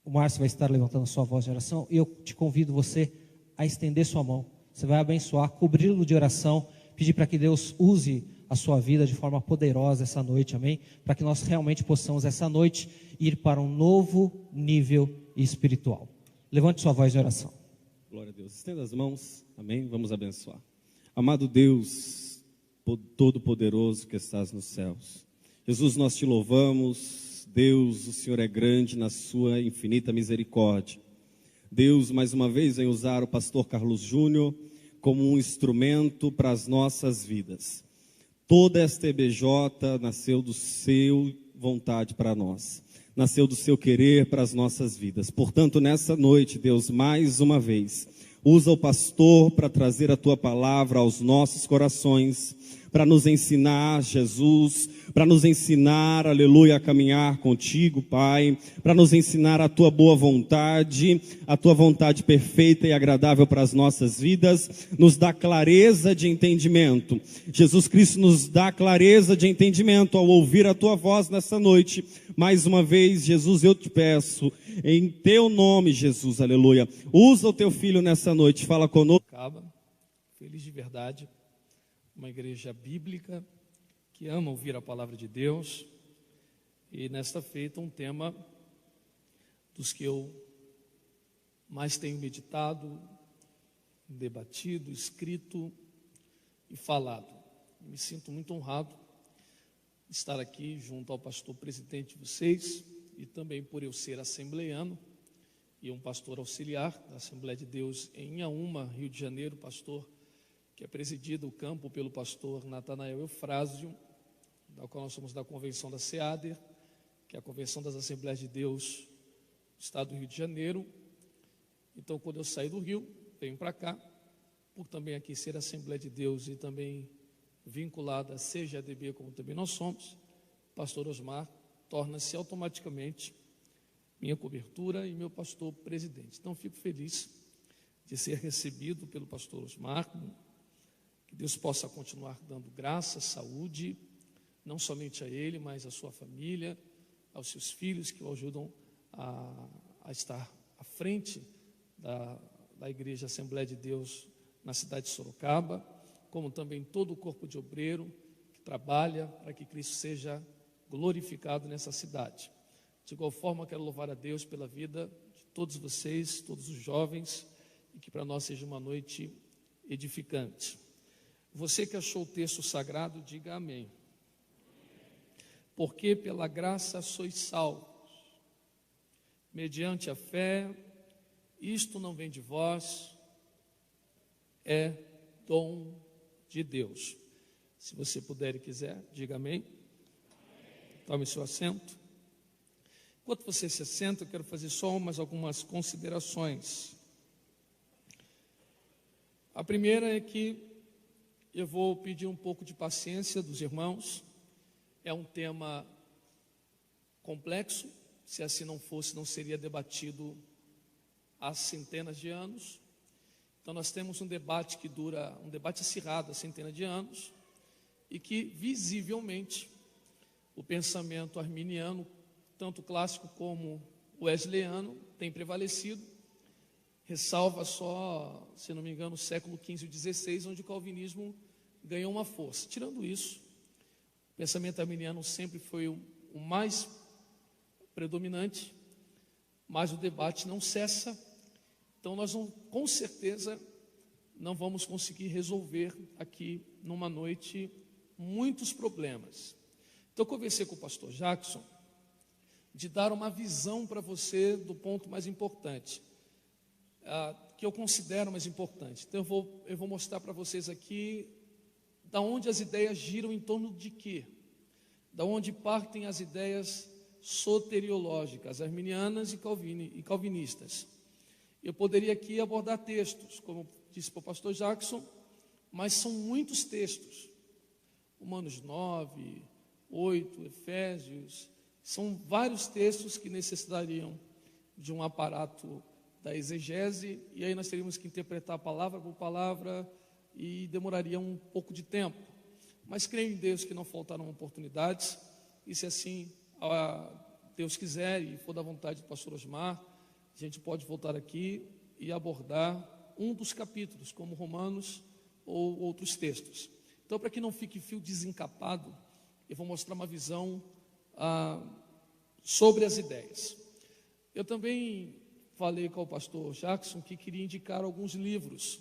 O Márcio vai estar levantando sua voz de oração e eu te convido você a estender sua mão. Você vai abençoar, cobri-lo de oração, pedir para que Deus use a sua vida de forma poderosa essa noite, amém? Para que nós realmente possamos essa noite ir para um novo nível espiritual. Levante sua voz de oração. Glória a Deus. Estenda as mãos, amém? Vamos abençoar. Amado Deus, Todo-Poderoso que estás nos céus. Jesus, nós te louvamos. Deus, o Senhor é grande na sua infinita misericórdia. Deus, mais uma vez, vem usar o pastor Carlos Júnior como um instrumento para as nossas vidas. Toda esta EBJ nasceu do seu vontade para nós. Nasceu do seu querer para as nossas vidas. Portanto, nessa noite, Deus, mais uma vez, usa o pastor para trazer a tua palavra aos nossos corações, para nos ensinar, Jesus, para nos ensinar, aleluia, a caminhar contigo, Pai, para nos ensinar a tua boa vontade, a tua vontade perfeita e agradável para as nossas vidas, nos dá clareza de entendimento. Jesus Cristo nos dá clareza de entendimento ao ouvir a tua voz nessa noite. Mais uma vez, Jesus, eu te peço, em teu nome, Jesus, aleluia, usa o teu filho nessa noite, fala conosco. Feliz de verdade. Uma igreja bíblica que ama ouvir a palavra de Deus, e nesta feita um tema dos que eu mais tenho meditado, debatido, escrito e falado. Me sinto muito honrado de estar aqui junto ao pastor presidente de vocês, e também por eu ser assembleiano e um pastor auxiliar da Assembleia de Deus em Inhaúma, Rio de Janeiro, pastor que é presidido o campo pelo pastor Natanael Eufrásio, da qual nós somos da convenção da SEADER, que é a Convenção das Assembleias de Deus do Estado do Rio de Janeiro. Então, quando eu saí do Rio, venho para cá, por também aqui ser Assembleia de Deus e também vinculada a CGADB, como também nós somos, pastor Osmar torna-se automaticamente minha cobertura e meu pastor presidente. Então, fico feliz de ser recebido pelo pastor Osmar. Que Deus possa continuar dando graça, saúde, não somente a ele, mas à sua família, aos seus filhos que o ajudam a estar à frente da Igreja Assembleia de Deus na cidade de Sorocaba, como também todo o corpo de obreiro que trabalha para que Cristo seja glorificado nessa cidade. De igual forma, quero louvar a Deus pela vida de todos vocês, todos os jovens, e que para nós seja uma noite edificante. Você que achou o texto sagrado, diga amém. Porque pela graça sois salvos, mediante a fé, isto não vem de vós, é dom de Deus. Se você puder e quiser, diga amém. Tome seu assento. Enquanto você se assenta, eu quero fazer só algumas considerações. A primeira é que eu vou pedir um pouco de paciência dos irmãos. É um tema complexo. Se assim não fosse, não seria debatido há centenas de anos. Então nós temos um debate que dura, um debate acirrado há centenas de anos, e que visivelmente o pensamento arminiano, tanto clássico como wesleyano, tem prevalecido. Ressalva só, se não me engano, o século XV e XVI, onde o calvinismo ganhou uma força. Tirando isso, o pensamento arminiano sempre foi o mais predominante, mas o debate não cessa. Então nós com certeza não vamos conseguir resolver aqui numa noite muitos problemas. Então eu conversei com o pastor Jackson de dar uma visão para você do ponto mais importante, que eu considero mais importante. Então eu vou mostrar para vocês aqui da onde as ideias giram em torno de quê? Da onde partem as ideias soteriológicas, arminianas e calvinistas. Eu poderia aqui abordar textos, como disse para o pastor Jackson, mas são muitos textos. Romanos 9, 8, Efésios, são vários textos que necessitariam de um aparato da exegese, e aí nós teríamos que interpretar palavra por palavra, e demoraria um pouco de tempo. Mas creio em Deus que não faltarão oportunidades, e se assim Deus quiser e for da vontade do pastor Osmar, a gente pode voltar aqui e abordar um dos capítulos, como Romanos ou outros textos. Então, para que não fique fio desencapado, eu vou mostrar uma visão sobre as ideias. Eu também falei com o pastor Jackson que queria indicar alguns livros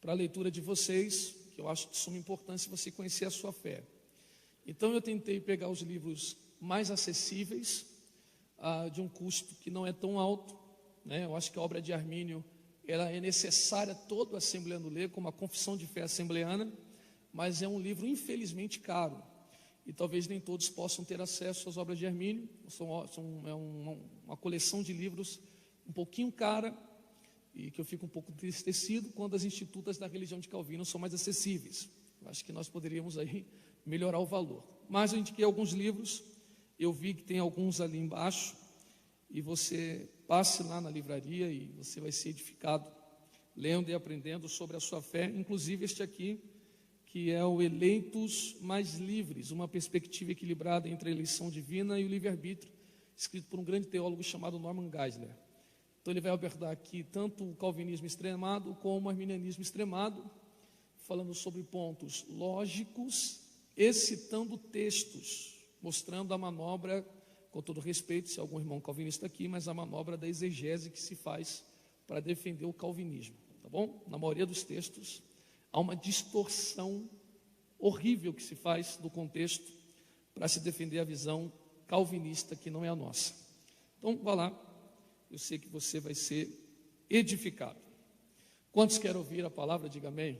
para a leitura de vocês, que eu acho de suma importância você conhecer a sua fé. Então, eu tentei pegar os livros mais acessíveis, de um custo que não é tão alto, né? Eu acho que a obra de Armínio ela é necessária todo assembleano ler, como a Confissão de Fé Assembleana, mas é um livro infelizmente caro, e talvez nem todos possam ter acesso às obras de Armínio. É uma coleção de livros um pouquinho cara, e que eu fico um pouco entristecido quando as institutas da religião de Calvino são mais acessíveis. Eu acho que nós poderíamos aí melhorar o valor. Mas eu indiquei alguns livros, eu vi que tem alguns ali embaixo, e você passe lá na livraria e você vai ser edificado, lendo e aprendendo sobre a sua fé, inclusive este aqui, que é o Eleitos Mais Livres, uma perspectiva equilibrada entre a eleição divina e o livre-arbítrio, escrito por um grande teólogo chamado Norman Geisler. Então ele vai abordar aqui tanto o calvinismo extremado como o arminianismo extremado, falando sobre pontos lógicos, citando textos, mostrando a manobra, com todo respeito, se algum irmão calvinista aqui, mas a manobra da exegese que se faz para defender o calvinismo, tá bom? Na maioria dos textos, há uma distorção horrível que se faz do contexto para se defender a visão calvinista, que não é a nossa. Então, vá lá, eu sei que você vai ser edificado. Quantos querem ouvir a palavra? Diga amém.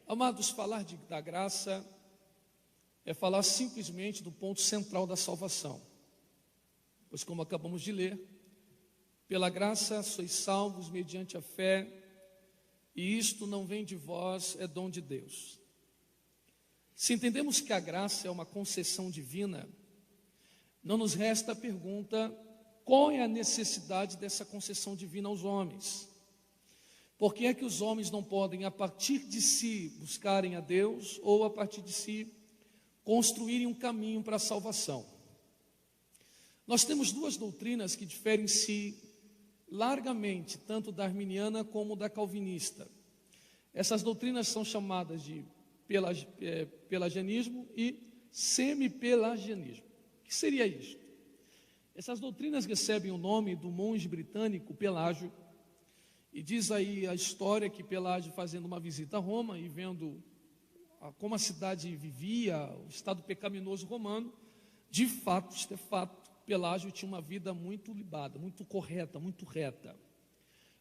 Amados, falar da graça é falar simplesmente do ponto central da salvação. Pois, como acabamos de ler, pela graça sois salvos mediante a fé, e isto não vem de vós, é dom de Deus. Se entendemos que a graça é uma concessão divina, não nos resta a pergunta: qual é a necessidade dessa concessão divina aos homens? Por que é que os homens não podem, a partir de si, buscarem a Deus, ou a partir de si, construírem um caminho para a salvação? Nós temos duas doutrinas que diferem-se largamente, tanto da arminiana como da calvinista. Essas doutrinas são chamadas de pelagianismo e semi-pelagianismo. O que seria isto? Essas doutrinas recebem o nome do monge britânico Pelágio, e diz aí a história que Pelágio, fazendo uma visita a Roma e vendo como a cidade vivia, o estado pecaminoso romano, de fato, isto é fato, Pelágio tinha uma vida muito libada, muito correta, muito reta.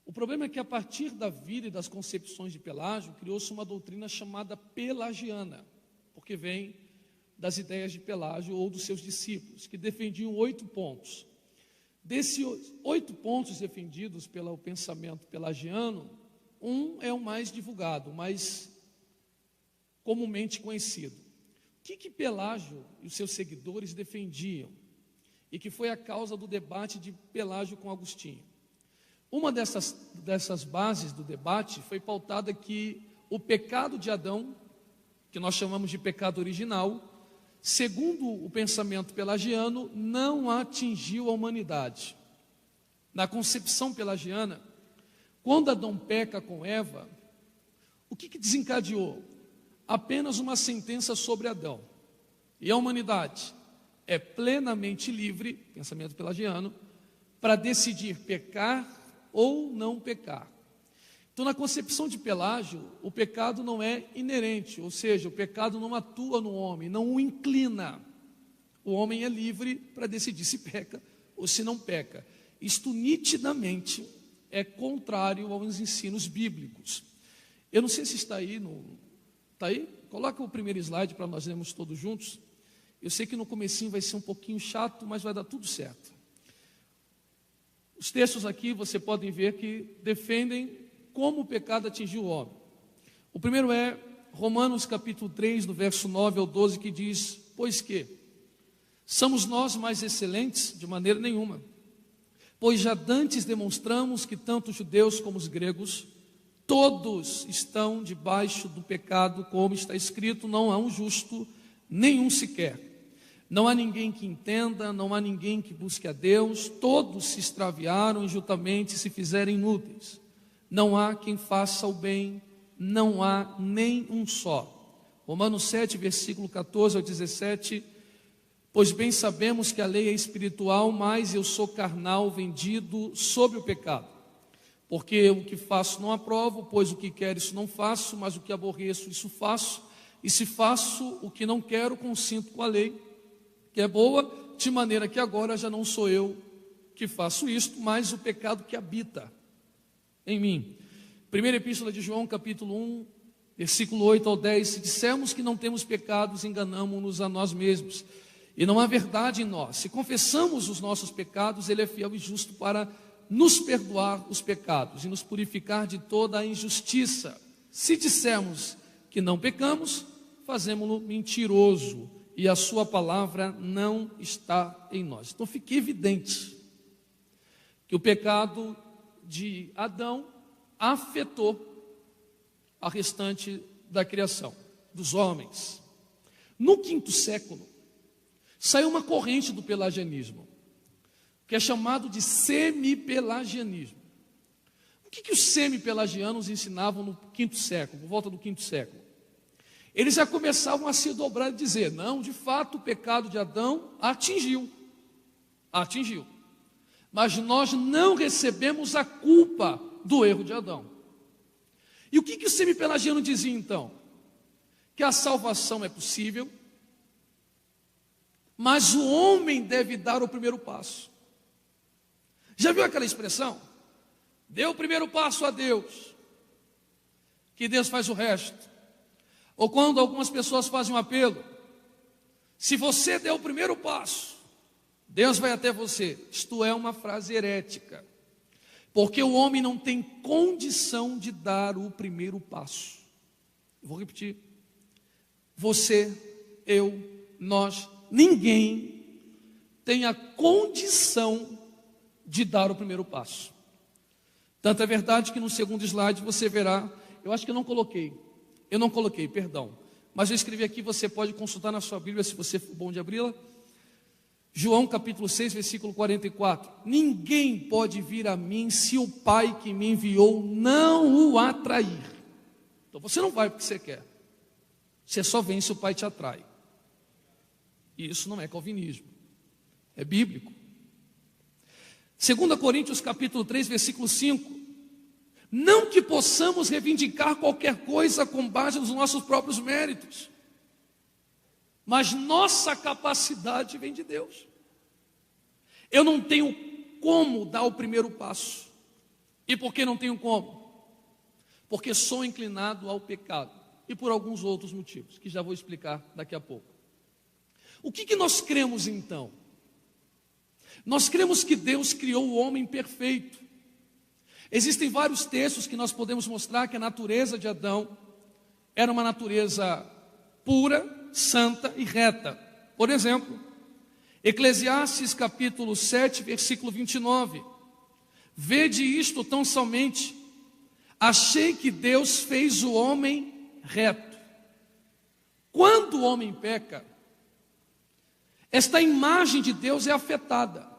O problema é que a partir da vida e das concepções de Pelágio, criou-se uma doutrina chamada pelagiana, porque vem das ideias de Pelágio ou dos seus discípulos, que defendiam 8 pontos. Desses 8 pontos defendidos pelo pensamento pelagiano, um é o mais divulgado, o mais comumente conhecido. O que Pelágio e os seus seguidores defendiam, e que foi a causa do debate de Pelágio com Agostinho? Uma dessas bases do debate foi pautada que o pecado de Adão, que nós chamamos de pecado original, segundo o pensamento pelagiano, não atingiu a humanidade. Na concepção pelagiana, quando Adão peca com Eva, o que desencadeou? Apenas uma sentença sobre Adão. E a humanidade é plenamente livre, pensamento pelagiano, para decidir pecar ou não pecar. Então, na concepção de Pelágio, o pecado não é inerente, ou seja, o pecado não atua no homem, não o inclina. O homem é livre para decidir se peca ou se não peca. Isto nitidamente é contrário aos ensinos bíblicos. Eu não sei se está aí, está aí? Coloca o primeiro slide para nós lermos todos juntos. Eu sei que no comecinho vai ser um pouquinho chato, mas vai dar tudo certo. Os textos aqui você podem ver que defendem como o pecado atingiu o homem. O primeiro é Romanos capítulo 3, do verso 9 ao 12, que diz: pois que somos nós mais excelentes? De maneira nenhuma. Pois já dantes demonstramos que tanto os judeus como os gregos, todos estão debaixo do pecado, como está escrito: não há um justo, nenhum sequer. Não há ninguém que entenda, não há ninguém que busque a Deus, todos se extraviaram e juntamente se fizeram inúteis. Não há quem faça o bem, não há nem um só. Romanos 7, versículo 14 ao 17. Pois bem sabemos que a lei é espiritual, mas eu sou carnal, vendido sobre o pecado. Porque o que faço não aprovo, pois o que quero isso não faço, mas o que aborreço isso faço. E se faço o que não quero, consinto com a lei, que é boa, de maneira que agora já não sou eu que faço isto, mas o pecado que habita em mim. Primeira Epístola de João, capítulo 1, versículo 8 ao 10. Se dissermos que não temos pecados, enganamo-nos a nós mesmos, e não há verdade em nós. Se confessamos os nossos pecados, Ele é fiel e justo para nos perdoar os pecados e nos purificar de toda a injustiça. Se dissermos que não pecamos, fazemo-lo mentiroso, e a sua palavra não está em nós. Então fica evidente que o pecado de Adão afetou a restante da criação, dos homens. No 5º século, saiu uma corrente do pelagianismo, que é chamado de semi-pelagianismo. O que os semi-pelagianos ensinavam no 5º século, por volta do 5º século? Eles já começavam a se dobrar e dizer, não, de fato o pecado de Adão atingiu, mas nós não recebemos a culpa do erro de Adão. E o que o semi-pelagiano dizia então? Que a salvação é possível, mas o homem deve dar o primeiro passo. Já viu aquela expressão? Dê o primeiro passo a Deus, que Deus faz o resto. Ou quando algumas pessoas fazem um apelo, se você der o primeiro passo, Deus vai até você. Isto é uma frase herética, porque o homem não tem condição de dar o primeiro passo. Eu vou repetir. Você, eu, nós, ninguém tem a condição de dar o primeiro passo. Tanto é verdade que no segundo slide você verá, eu acho que eu não coloquei, perdão, mas eu escrevi aqui, você pode consultar na sua Bíblia, se você for bom de abri-la. João capítulo 6, versículo 44. Ninguém pode vir a mim se o Pai que me enviou não o atrair. Então você não vai porque você quer, você só vem se o Pai te atrai. E isso não é calvinismo, é bíblico. 2 Coríntios capítulo 3, versículo 5. Não que possamos reivindicar qualquer coisa com base nos nossos próprios méritos, mas nossa capacidade vem de Deus. Eu não tenho como dar o primeiro passo. E por que não tenho como? Porque sou inclinado ao pecado e por alguns outros motivos, que já vou explicar daqui a pouco. O que nós cremos então? Nós cremos que Deus criou o homem perfeito. Existem vários textos que nós podemos mostrar que a natureza de Adão era uma natureza pura, santa e reta. Por exemplo, Eclesiastes capítulo 7, versículo 29. Vede isto tão somente, achei que Deus fez o homem reto. Quando o homem peca, esta imagem de Deus é afetada,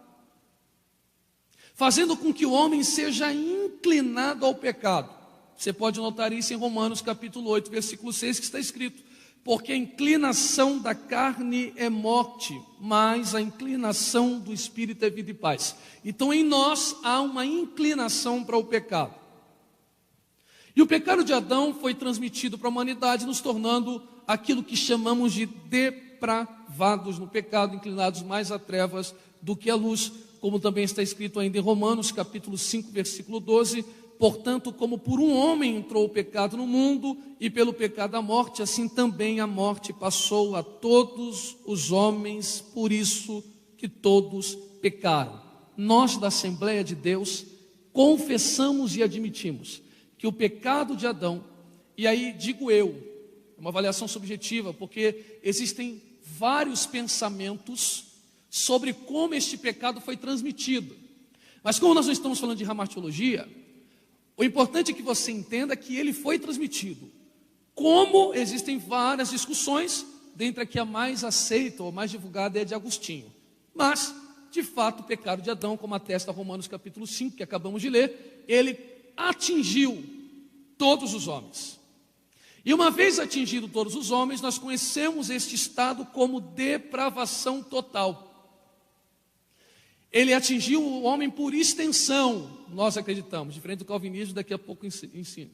fazendo com que o homem seja inclinado ao pecado. Você pode notar isso em Romanos capítulo 8, versículo 6, que está escrito: porque a inclinação da carne é morte, mas a inclinação do Espírito é vida e paz. Então em nós há uma inclinação para o pecado. E o pecado de Adão foi transmitido para a humanidade, nos tornando aquilo que chamamos de depravados no pecado, inclinados mais a trevas do que a luz, como também está escrito ainda em Romanos capítulo 5, versículo 12, portanto, como por um homem entrou o pecado no mundo, e pelo pecado a morte, assim também a morte passou a todos os homens, por isso que todos pecaram. Nós da Assembleia de Deus confessamos e admitimos que o pecado de Adão, e aí digo eu, é uma avaliação subjetiva, porque existem vários pensamentos sobre como este pecado foi transmitido. Mas como nós não estamos falando de hamartiologia, o importante é que você entenda que ele foi transmitido. Como existem várias discussões, dentre a que a mais aceita ou mais divulgada é a de Agostinho. Mas, de fato, o pecado de Adão, como atesta Romanos capítulo 5, que acabamos de ler, ele atingiu todos os homens. E uma vez atingido todos os homens, nós conhecemos este estado como depravação total. Ele atingiu o homem por extensão, nós acreditamos, diferente do calvinismo, daqui a pouco ensino.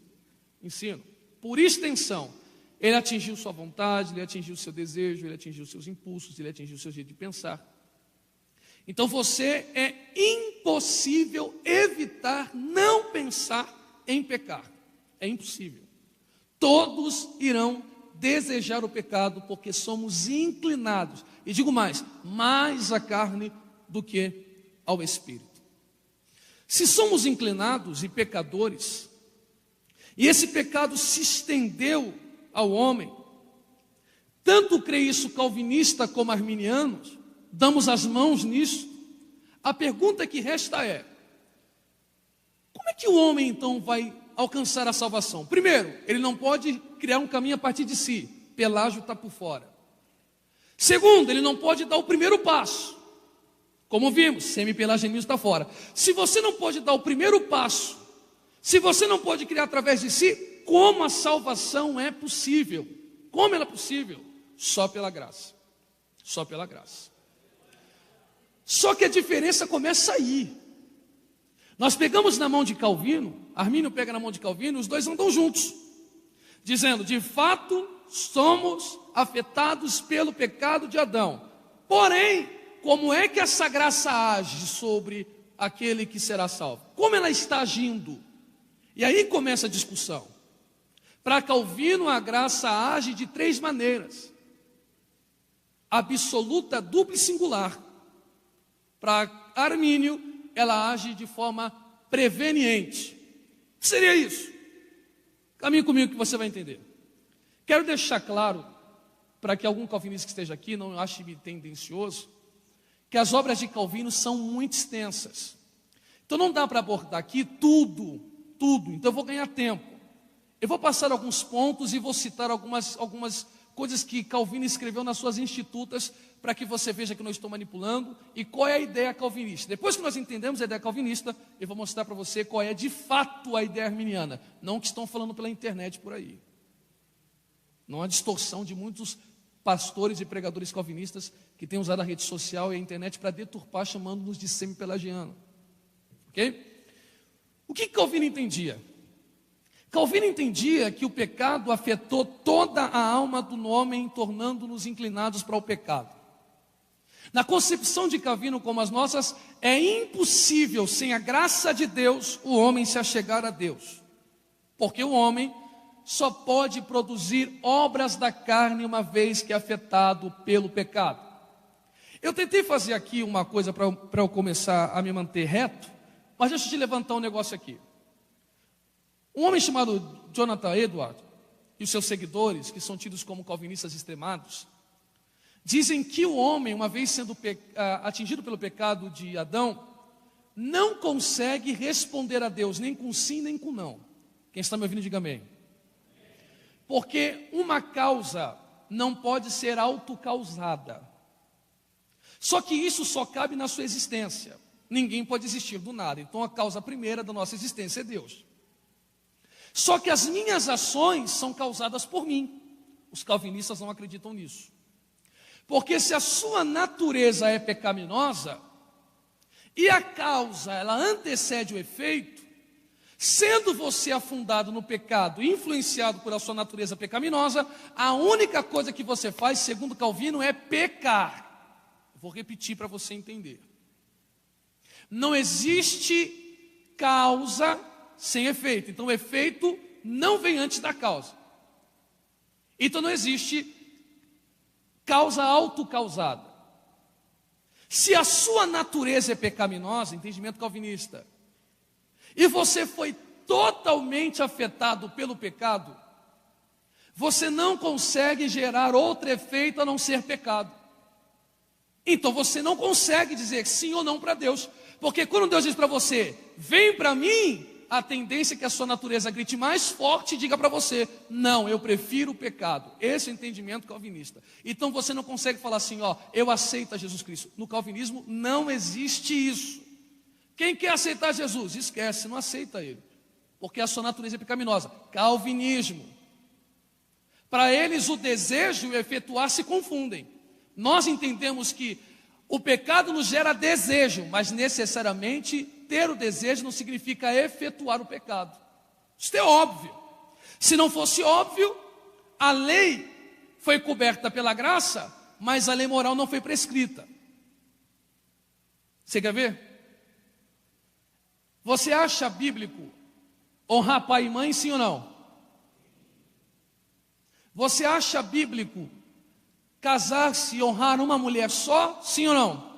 Por extensão, ele atingiu sua vontade, ele atingiu seu desejo, ele atingiu seus impulsos, ele atingiu seu jeito de pensar. Então você é impossível evitar não pensar em pecar. É impossível. Todos irão desejar o pecado porque somos inclinados. E digo mais à carne do que ao espírito. Se somos inclinados e pecadores, e esse pecado se estendeu ao homem, tanto crê isso calvinista como arminianos, damos as mãos nisso. A pergunta que resta é: como é que o homem então vai alcançar a salvação? Primeiro, ele não pode criar um caminho a partir de si. Pelágio está por fora. Segundo, ele não pode dar o primeiro passo. Como vimos, semi-pelagianismo está fora. Se você não pode dar o primeiro passo, se você não pode criar através de si, como a salvação é possível? Como ela é possível? Só pela graça. Só pela graça. Só que a diferença começa aí. Nós pegamos na mão de Calvino, Armínio pega na mão de Calvino, os dois andam juntos, dizendo: de fato somos afetados pelo pecado de Adão. Porém, como é que essa graça age sobre aquele que será salvo? Como ela está agindo? E aí começa a discussão. Para Calvino, a graça age de três maneiras: absoluta, dupla e singular. Para Armínio, ela age de forma preveniente. O que seria isso? Caminhe comigo que você vai entender. Quero deixar claro, para que algum calvinista que esteja aqui não ache-me tendencioso, que as obras de Calvino são muito extensas. Então não dá para abordar aqui tudo. Então eu vou ganhar tempo. Eu vou passar alguns pontos e vou citar algumas coisas que Calvino escreveu nas suas institutas, para que você veja que eu não estou manipulando e qual é a ideia calvinista. Depois que nós entendemos a ideia calvinista, eu vou mostrar para você qual é de fato a ideia arminiana, não o que estão falando pela internet por aí. Não há distorção de muitos pastores e pregadores calvinistas que têm usado a rede social e a internet para deturpar, chamando-nos de semi-pelagiano. Ok? O que Calvino entendia? Calvino entendia que o pecado afetou toda a alma do homem, tornando-nos inclinados para o pecado. Na concepção de Calvino, como as nossas, é impossível, sem a graça de Deus, o homem se achegar a Deus. Porque o homem só pode produzir obras da carne uma vez que é afetado pelo pecado. Eu tentei fazer aqui uma coisa para eu começar a me manter reto, mas deixa eu te levantar um negócio aqui. Um homem chamado Jonathan Edwards e os seus seguidores, que são tidos como calvinistas extremados, dizem que o homem, uma vez sendo atingido pelo pecado de Adão, não consegue responder a Deus, nem com sim, nem com não. Quem está me ouvindo, diga amém. Porque uma causa não pode ser autocausada. Só que isso só cabe na sua existência. Ninguém pode existir do nada. Então a causa primeira da nossa existência é Deus. Só que as minhas ações são causadas por mim. Os calvinistas não acreditam nisso. Porque se a sua natureza é pecaminosa, e a causa, ela antecede o efeito, sendo você afundado no pecado, influenciado por a sua natureza pecaminosa, a única coisa que você faz, segundo Calvino, é pecar. Vou repetir para você entender. Não existe causa sem efeito. Então o efeito não vem antes da causa. Então não existe causa autocausada. Se a sua natureza é pecaminosa, entendimento calvinista, e você foi totalmente afetado pelo pecado, você não consegue gerar outro efeito a não ser pecado. Então você não consegue dizer sim ou não para Deus. Porque quando Deus diz para você, vem para mim, a tendência é que a sua natureza grite mais forte e diga para você: não, eu prefiro o pecado. Esse é o entendimento calvinista. Então você não consegue falar assim, ó, eu aceito a Jesus Cristo. No calvinismo não existe isso. Quem quer aceitar Jesus? Esquece, não aceita ele, porque a sua natureza é pecaminosa. Calvinismo. Para eles o desejo e o efetuar se confundem. Nós entendemos que o pecado nos gera desejo, mas necessariamente ter o desejo não significa efetuar o pecado. Isso é óbvio. Se não fosse óbvio, a lei foi coberta pela graça, mas a lei moral não foi prescrita. Você quer ver? Você acha bíblico honrar pai e mãe, sim ou não? Você acha bíblico casar-se e honrar uma mulher só, sim ou não?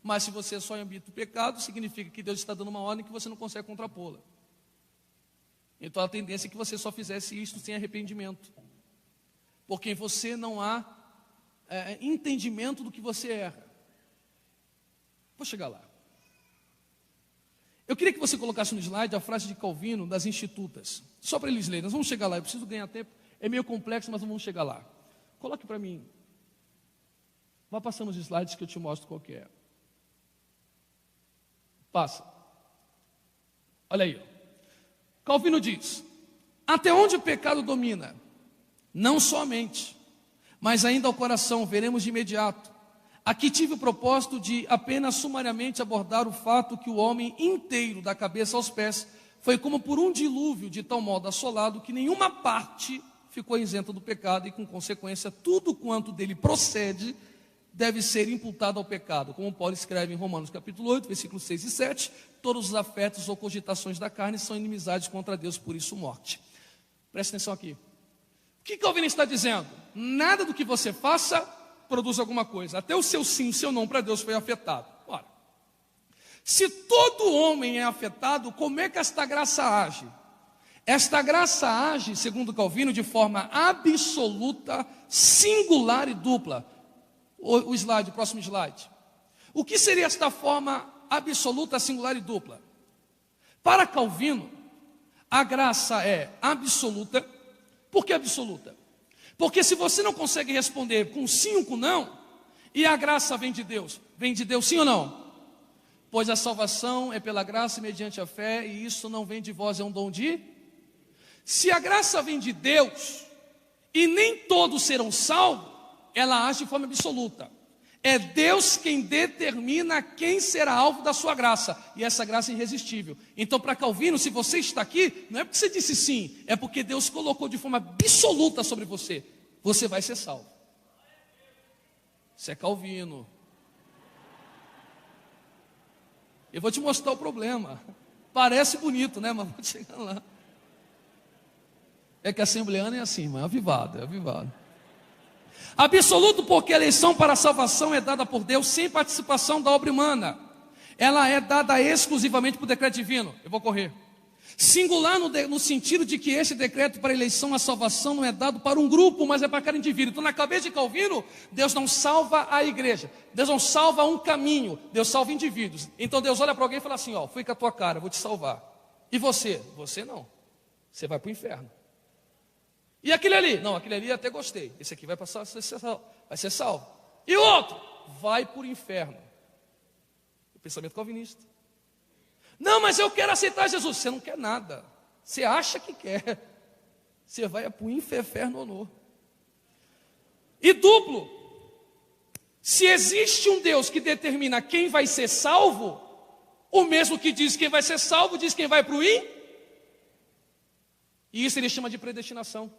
Mas se você só habita o pecado, significa que Deus está dando uma ordem que você não consegue contrapô-la. Então a tendência é que você só fizesse isso sem arrependimento, porque em você não há entendimento do que você erra. Vou chegar lá. Eu queria que você colocasse no slide a frase de Calvino das Institutas, só para eles lerem. Nós vamos chegar lá, eu preciso ganhar tempo, é meio complexo, mas vamos chegar lá. Coloque para mim, vá passando os slides que eu te mostro qual que é. Passa. Olha aí, ó. Calvino diz: até onde o pecado domina? Não só a mente, mas ainda o coração, veremos de imediato. Aqui tive o propósito de apenas sumariamente abordar o fato que o homem inteiro, da cabeça aos pés, foi como por um dilúvio de tal modo assolado que nenhuma parte ficou isenta do pecado e, com consequência, tudo quanto dele procede deve ser imputado ao pecado. Como Paulo escreve em Romanos capítulo 8, versículos 6 e 7, todos os afetos ou cogitações da carne são inimizades contra Deus, por isso morte. Presta atenção aqui. O que Calvino está dizendo? Nada do que você faça produz alguma coisa. Até o seu sim, o seu não para Deus foi afetado. Ora, se todo homem é afetado, como é que esta graça age? Esta graça age, segundo Calvino, de forma absoluta, singular e dupla. O slide, o próximo slide. O que seria esta forma absoluta, singular e dupla? Para Calvino, a graça é absoluta. Por que absoluta? Porque se você não consegue responder com sim ou com não, e a graça vem de Deus sim ou não? Pois a salvação é pela graça mediante a fé, e isso não vem de vós, é um dom de... Se a graça vem de Deus, e nem todos serão salvos, ela age de forma absoluta. É Deus quem determina quem será alvo da sua graça, e essa graça é irresistível. Então, para Calvino, se você está aqui, não é porque você disse sim, é porque Deus colocou de forma absoluta sobre você. Você vai ser salvo. Isso é Calvino. Eu vou te mostrar o problema. Parece bonito, né? Mas vou chegar lá. É que a assembleana é assim, mas é avivado, é avivado. Absoluto, porque a eleição para a salvação é dada por Deus sem participação da obra humana. Ela é dada exclusivamente por decreto divino. Eu vou correr. Singular no sentido de que esse decreto para a eleição à salvação não é dado para um grupo, mas é para cada indivíduo. Então, na cabeça de Calvino, Deus não salva a igreja. Deus não salva um caminho. Deus salva indivíduos. Então Deus olha para alguém e fala assim, ó, fui com a tua cara, vou te salvar. E você? Você não. Você vai para o inferno. E aquele ali? Não, aquele ali até gostei. Esse aqui vai passar, vai ser salvo. E o outro? Vai para o inferno. O pensamento calvinista. Não, mas eu quero aceitar Jesus. Você não quer nada. Você acha que quer. Você vai para o inferno. E duplo. Se existe um Deus que determina quem vai ser salvo, o mesmo que diz quem vai ser salvo, diz quem vai para o inferno. E isso ele chama de predestinação.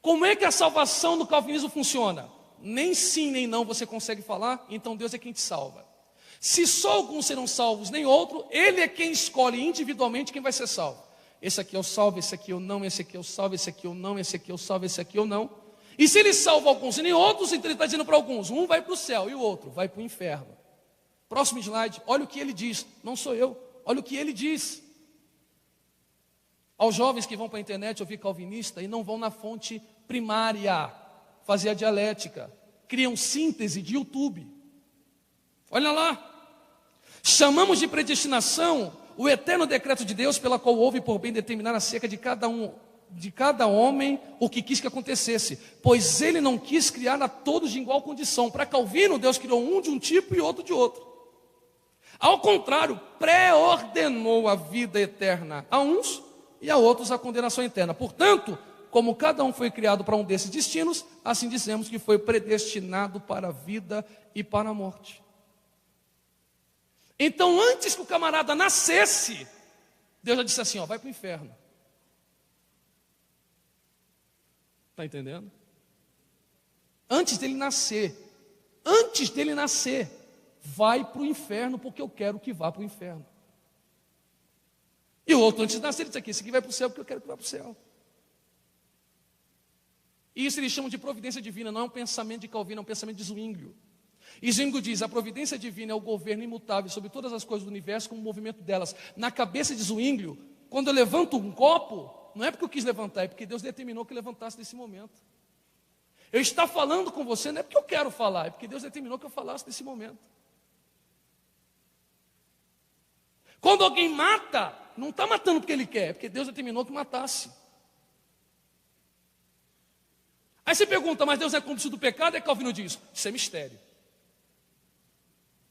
Como é que a salvação do calvinismo funciona? Nem sim, nem não você consegue falar, então Deus é quem te salva. Se só alguns serão salvos, nem outro, Ele é quem escolhe individualmente quem vai ser salvo. Esse aqui eu salvo, esse aqui eu não, esse aqui eu salvo, esse aqui eu não, esse aqui eu salvo, esse aqui eu não. E se Ele salva alguns e nem outros, então Ele está dizendo para alguns, um vai para o céu e o outro vai para o inferno. Próximo slide, olha o que Ele diz, não sou eu, olha o que Ele diz. Aos jovens que vão para a internet ouvir calvinista e não vão na fonte primária, fazer a dialética, criam síntese de YouTube. Olha lá, chamamos de predestinação o eterno decreto de Deus, pela qual houve por bem determinar acerca de cada homem o que quis que acontecesse, pois ele não quis criar a todos de igual condição. Para Calvino, Deus criou um de um tipo e outro de outro. Ao contrário, pré-ordenou a vida eterna a uns e a outros a condenação eterna. Portanto, como cada um foi criado para um desses destinos, assim dizemos que foi predestinado para a vida e para a morte. Então, antes que o camarada nascesse, Deus já disse assim, ó, vai para o inferno. Está entendendo? Antes dele nascer, vai para o inferno, porque eu quero que vá para o inferno. E o outro, antes de nascer, ele disse aqui, esse aqui vai para o céu, porque eu quero que vá para o céu. E isso eles chamam de providência divina, não é um pensamento de Calvino, é um pensamento de Zwinglio. E Zwinglio diz, a providência divina é o governo imutável sobre todas as coisas do universo, como o movimento delas. Na cabeça de Zwinglio, quando eu levanto um copo, não é porque eu quis levantar, é porque Deus determinou que eu levantasse nesse momento. Eu estar falando com você não é porque eu quero falar, é porque Deus determinou que eu falasse nesse momento. Quando alguém mata, não está matando porque ele quer, é porque Deus determinou que matasse. Aí você pergunta, mas Deus é cúmplice do pecado? É Calvino diz, isso é mistério.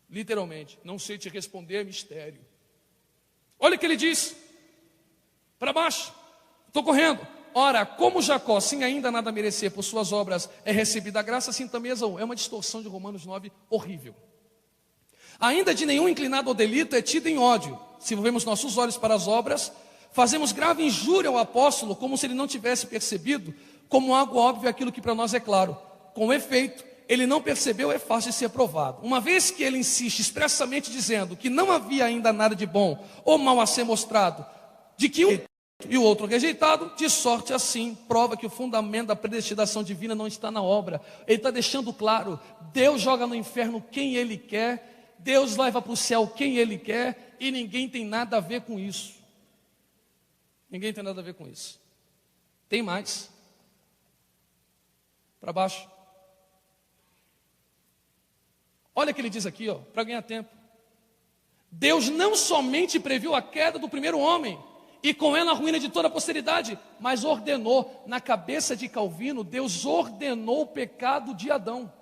Literalmente, não sei te responder, é mistério. Olha o que ele diz, para baixo, estou correndo. Ora, como Jacó, sem ainda nada merecer por suas obras, é recebida a graça, assim também Esaú. É uma distorção de Romanos 9 horrível. Ainda de nenhum inclinado ao delito é tido em ódio. Se volvemos nossos olhos para as obras, fazemos grave injúria ao apóstolo, como se ele não tivesse percebido, como algo óbvio aquilo que para nós é claro. Com efeito, ele não percebeu, é fácil de ser provado. Uma vez que ele insiste expressamente dizendo que não havia ainda nada de bom ou mal a ser mostrado, de que um e o outro rejeitado, de sorte assim, prova que o fundamento da predestinação divina não está na obra. Ele está deixando claro, Deus joga no inferno quem Ele quer, Deus leva para o céu quem Ele quer, e ninguém tem nada a ver com isso. Ninguém tem nada a ver com isso. Tem mais. Para baixo. Olha o que ele diz aqui, ó, para ganhar tempo. Deus não somente previu a queda do primeiro homem, e com ela a ruína de toda a posteridade, mas ordenou, na cabeça de Calvino, Deus ordenou o pecado de Adão.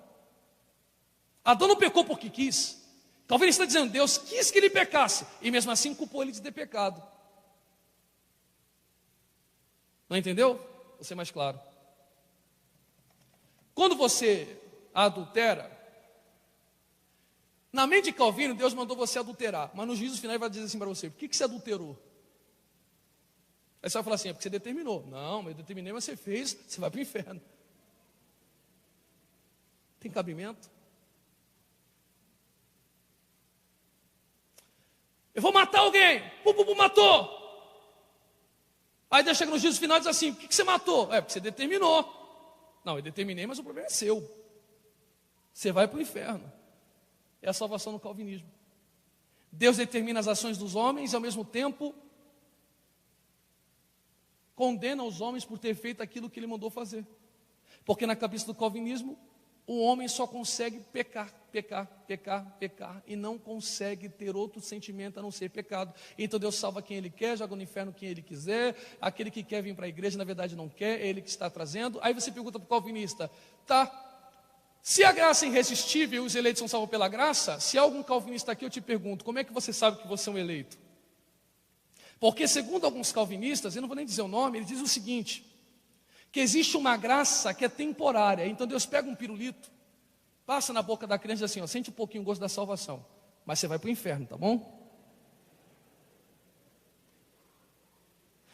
Adão não pecou porque quis. Calvino está dizendo, Deus quis que ele pecasse, e mesmo assim culpou ele de ter pecado. Não entendeu? Vou ser mais claro. Quando você adultera, na mente de Calvino, Deus mandou você adulterar, mas no juízo final ele vai dizer assim para você, por que você adulterou? Aí você vai falar assim, é porque você determinou. Não, eu determinei, mas você fez, você vai para o inferno. Tem cabimento? Eu vou matar alguém. Matou. Aí Deus chega no juízo final e diz assim, por que você matou? É porque você determinou. Não, eu determinei, mas o problema é seu. Você vai para o inferno. É a salvação no calvinismo. Deus determina as ações dos homens e ao mesmo tempo condena os homens por ter feito aquilo que ele mandou fazer. Porque na cabeça do calvinismo, o homem só consegue pecar e não consegue ter outro sentimento a não ser pecado. Então Deus salva quem Ele quer, joga no inferno quem Ele quiser. Aquele que quer vir para a igreja, na verdade não quer, é Ele que está trazendo. Aí você pergunta para o calvinista, tá, se a graça é irresistível e os eleitos são salvos pela graça, se há algum calvinista aqui, eu te pergunto, como é que você sabe que você é um eleito? Porque segundo alguns calvinistas, eu não vou nem dizer o nome, ele diz o seguinte, que existe uma graça que é temporária. Então Deus pega um pirulito, passa na boca da criança e diz assim, ó, sente um pouquinho o gosto da salvação, mas você vai para o inferno, tá bom?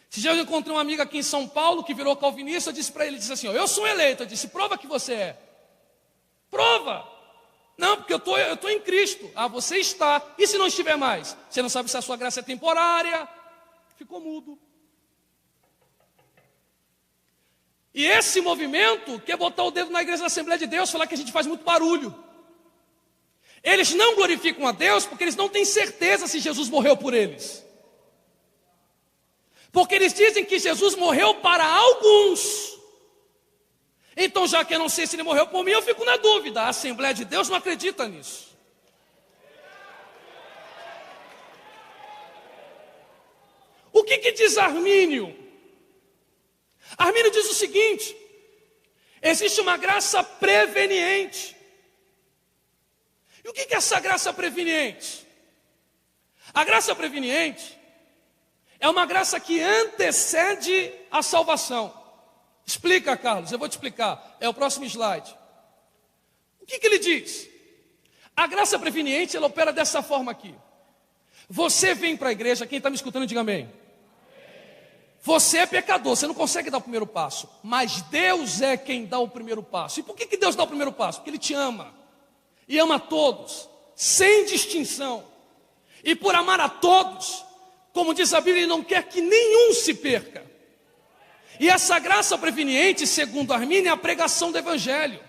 Se já eu encontrei um amigo aqui em São Paulo que virou calvinista, eu disse para ele, disse assim, ó, eu sou um eleito. Eu disse, prova que você é. Prova. Não, porque eu estou em Cristo. Ah, você está. E se não estiver mais? Você não sabe se a sua graça é temporária. Ficou mudo. E esse movimento quer botar o dedo na igreja da Assembleia de Deus, falar que a gente faz muito barulho. Eles não glorificam a Deus porque eles não têm certeza se Jesus morreu por eles. Porque eles dizem que Jesus morreu para alguns. Então, já que eu não sei se ele morreu por mim, eu fico na dúvida. A Assembleia de Deus não acredita nisso. que diz Armínio? Armínio diz o seguinte: existe uma graça preveniente. E o que é essa graça preveniente? A graça preveniente é uma graça que antecede a salvação. Explica, Carlos, eu vou te explicar. É o próximo slide. O que ele diz? A graça preveniente, ela opera dessa forma aqui. Você vem para a igreja, quem está me escutando, diga amém. Você é pecador, você não consegue dar o primeiro passo. Mas Deus é quem dá o primeiro passo. E por que Deus dá o primeiro passo? Porque Ele te ama. E ama a todos, sem distinção. E por amar a todos, como diz a Bíblia, Ele não quer que nenhum se perca. E essa graça preveniente, segundo Armínio, é a pregação do Evangelho.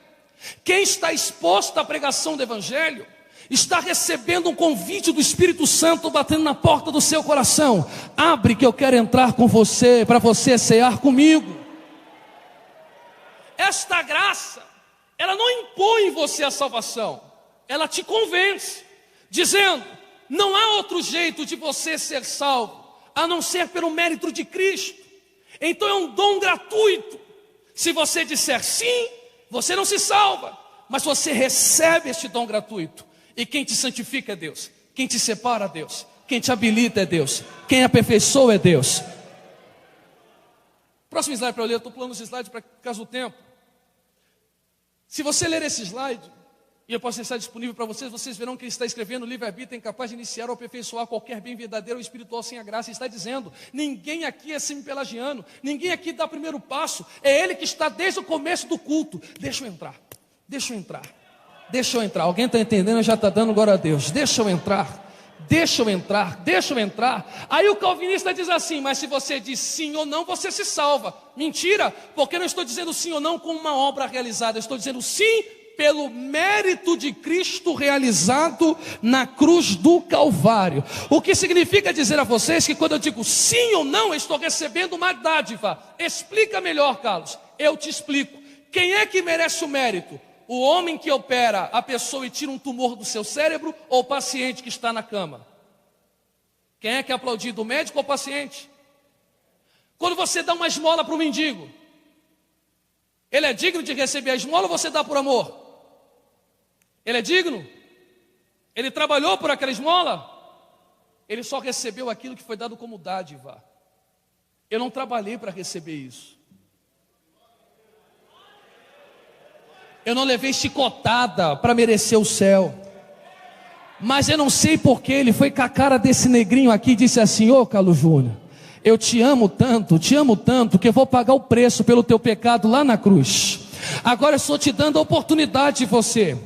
Quem está exposto à pregação do Evangelho está recebendo um convite do Espírito Santo batendo na porta do seu coração. Abre que eu quero entrar com você, para você cear comigo. Esta graça, ela não impõe em você a salvação, ela te convence, dizendo: não há outro jeito de você ser salvo, a não ser pelo mérito de Cristo. Então é um dom gratuito. Se você disser sim, você não se salva, mas você recebe este dom gratuito. E quem te santifica é Deus, quem te separa é Deus, quem te habilita é Deus, quem aperfeiçoa é Deus. Próximo slide para eu ler, eu estou pulando os slides por causa do tempo. Se você ler esse slide, e eu posso estar disponível para vocês, vocês verão que ele está escrevendo: o livre-arbítrio é incapaz de iniciar ou aperfeiçoar qualquer bem verdadeiro ou espiritual sem a graça. Ele está dizendo: ninguém aqui é semi-pelagiano, ninguém aqui dá o primeiro passo, é ele que está desde o começo do culto. Deixa eu entrar, deixa eu entrar, deixa eu entrar. Alguém está entendendo? Já está dando glória a Deus. Deixa eu entrar, deixa eu entrar, deixa eu entrar. Aí o calvinista diz assim: mas se você diz sim ou não, você se salva. Mentira, porque eu não estou dizendo sim ou não com uma obra realizada, eu estou dizendo sim pelo mérito de Cristo realizado na cruz do Calvário. O que significa dizer a vocês que quando eu digo sim ou não, eu estou recebendo uma dádiva. Explica melhor, Carlos. Eu te explico. Quem é que merece o mérito? O homem que opera a pessoa e tira um tumor do seu cérebro, ou o paciente que está na cama? Quem é que é aplaudido, o médico ou o paciente? Quando você dá uma esmola para o mendigo, ele é digno de receber a esmola ou você dá por amor? Ele é digno? Ele trabalhou por aquela esmola? Ele só recebeu aquilo que foi dado como dádiva. Eu não trabalhei para receber isso. Eu não levei chicotada para merecer o céu. Mas eu não sei porque ele foi com a cara desse negrinho aqui e disse assim: ô Carlos Júnior, eu te amo tanto, que eu vou pagar o preço pelo teu pecado lá na cruz. Agora eu estou te dando a oportunidade de você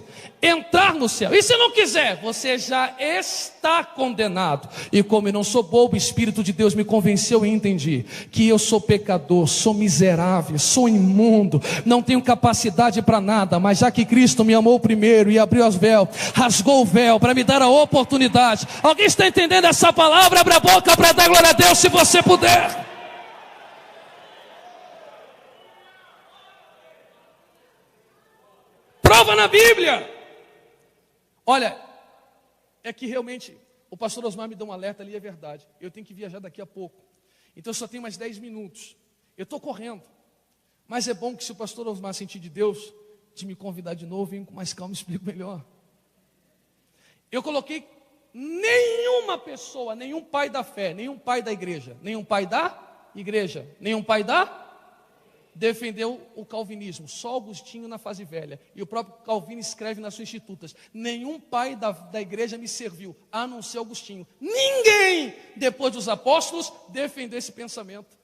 entrar no céu. E se não quiser, você já está condenado. E como eu não sou bobo, o Espírito de Deus me convenceu e entendi que eu sou pecador, sou miserável, sou imundo, não tenho capacidade para nada. Mas já que Cristo me amou primeiro e abriu os véus, rasgou o véu para me dar a oportunidade. Alguém está entendendo essa palavra? Abra a boca para dar glória a Deus se você puder. Prova na Bíblia. Olha, é que realmente o pastor Osmar me deu um alerta ali, é verdade. Eu tenho que viajar daqui a pouco. Então eu só tenho mais 10 minutos. Eu estou correndo. Mas é bom que se o pastor Osmar sentir de Deus, de me convidar de novo, vem com mais calma e explico melhor. Eu coloquei nenhuma pessoa, nenhum pai da fé, nenhum pai da igreja, nenhum pai da defendeu o calvinismo, só Agostinho na fase velha, e o próprio Calvino escreve nas suas institutas: nenhum pai da igreja me serviu, a não ser Agostinho. Ninguém, depois dos apóstolos, defendeu esse pensamento.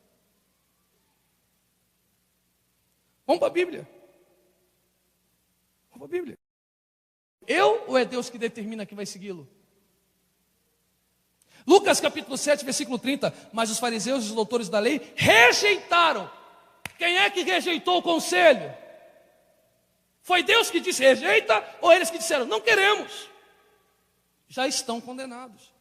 Vamos para a Bíblia. Vamos para a Bíblia. Eu ou é Deus que determina quem vai segui-lo? Lucas capítulo 7, versículo 30. Mas os fariseus e os doutores da lei rejeitaram. Quem é que rejeitou o conselho? Foi Deus que disse rejeita, ou eles que disseram não queremos? Já estão condenados.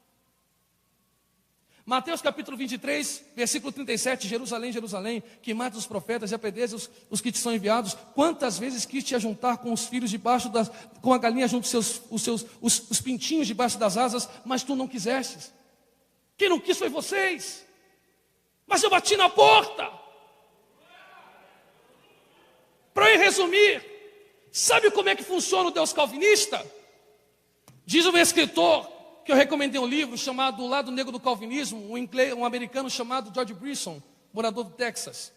Mateus capítulo 23, versículo 37. Jerusalém, Jerusalém, que mata os profetas e apedreja os que te são enviados. Quantas vezes quis te ajuntar com os filhos debaixo das, com a galinha junto os pintinhos debaixo das asas, mas tu não quisestes. Quem não quis foi vocês. Mas eu bati na porta. Para eu resumir, sabe como é que funciona o Deus calvinista? Diz um escritor que eu recomendei um livro chamado O Lado Negro do Calvinismo, um americano chamado George Brisson, morador do Texas.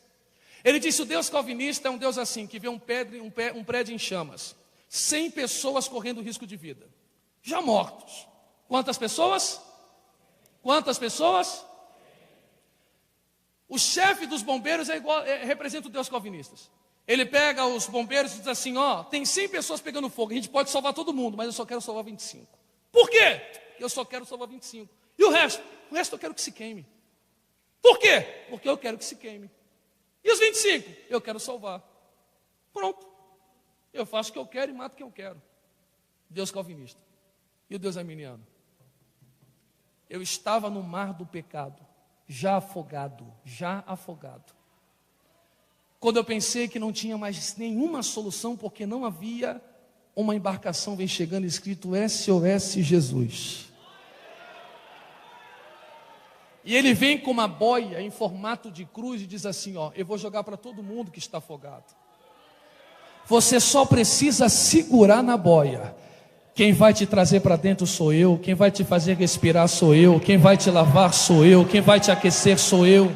Ele disse: o Deus calvinista é um Deus assim, que vê um prédio em chamas, 100 pessoas correndo risco de vida, já mortos. Quantas pessoas? Quantas pessoas? O chefe dos bombeiros representa o Deus calvinista. Ele pega os bombeiros e diz assim: ó, tem 100 pessoas pegando fogo, a gente pode salvar todo mundo, mas eu só quero salvar 25. Por quê? Eu só quero salvar 25. E o resto? O resto eu quero que se queime. Por quê? Porque eu quero que se queime. E os 25? Eu quero salvar. Pronto. Eu faço o que eu quero e mato quem eu quero. Deus calvinista. E o Deus arminiano? Eu estava no mar do pecado, já afogado. Quando eu pensei que não tinha mais nenhuma solução, porque não havia, uma embarcação vem chegando escrito SOS Jesus. E ele vem com uma boia em formato de cruz e diz assim: ó, eu vou jogar para todo mundo que está afogado. Você só precisa segurar na boia. Quem vai te trazer para dentro sou eu, quem vai te fazer respirar sou eu, quem vai te lavar sou eu, quem vai te aquecer sou eu.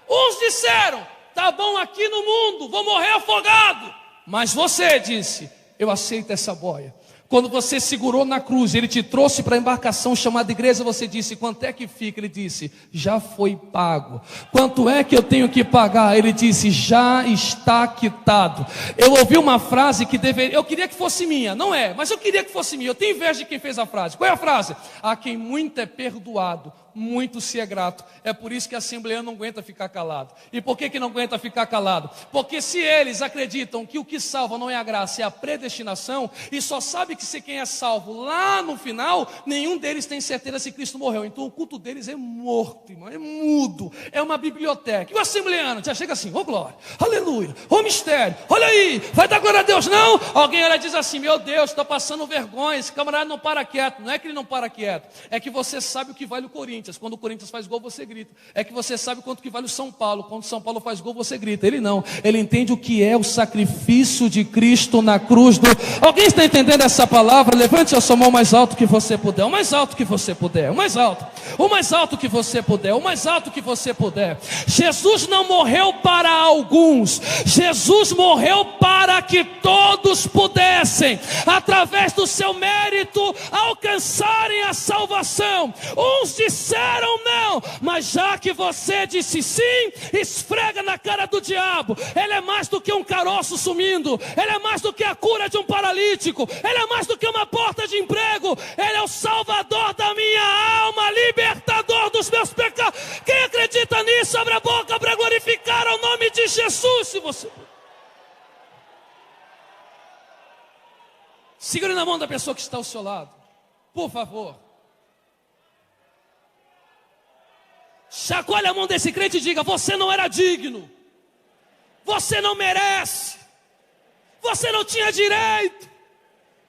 Uns disseram: tá bom aqui no mundo, vou morrer afogado. Mas você disse: eu aceito essa boia. Quando você segurou na cruz, ele te trouxe para a embarcação chamada igreja, você disse: quanto é que fica? Ele disse: já foi pago. Quanto é que eu tenho que pagar? Ele disse: já está quitado. Eu ouvi uma frase que eu queria que fosse minha, não é, mas eu queria que fosse minha. Eu tenho inveja de quem fez a frase. Qual é a frase? A quem muito é perdoado, muito se é grato. É por isso que a Assembleia não aguenta ficar calado. E por que não aguenta ficar calado? Porque se eles acreditam que o que salva não é a graça, é a predestinação, e só sabe que se quem é salvo lá no final, nenhum deles tem certeza se Cristo morreu. Então o culto deles é morto, irmão, é mudo, é uma biblioteca. E o assembleano já chega assim: ô glória, aleluia, ô mistério, olha aí, vai dar glória a Deus não? Alguém ela diz assim: meu Deus, está passando vergonha, esse camarada não para quieto. Não é que ele não para quieto, é que você sabe o que vale o Corinthians. Quando o Corinthians faz gol, você grita. É que você sabe quanto que vale o São Paulo. Quando o São Paulo faz gol, você grita. Ele não, ele entende o que é o sacrifício de Cristo na cruz do... Alguém está entendendo essa palavra? Levante a sua mão mais alto que você puder, o mais alto que você puder, o mais alto que você puder, o mais alto que você puder. Jesus não morreu para alguns, Jesus morreu para que todos pudessem, através do seu mérito, alcançarem a salvação. Uns disseram não, mas já que você disse sim, esfrega na cara do diabo. Ele é mais do que um caroço sumindo, ele é mais do que a cura de um paralítico, ele é mais do que uma porta de emprego. Ele é o salvador da minha alma, libertador dos meus pecados. Quem acredita nisso, abre a boca para glorificar o nome de Jesus. Se você segure na mão da pessoa que está ao seu lado, por favor. Chacoalhe a mão desse crente e diga: você não era digno, você não merece, você não tinha direito.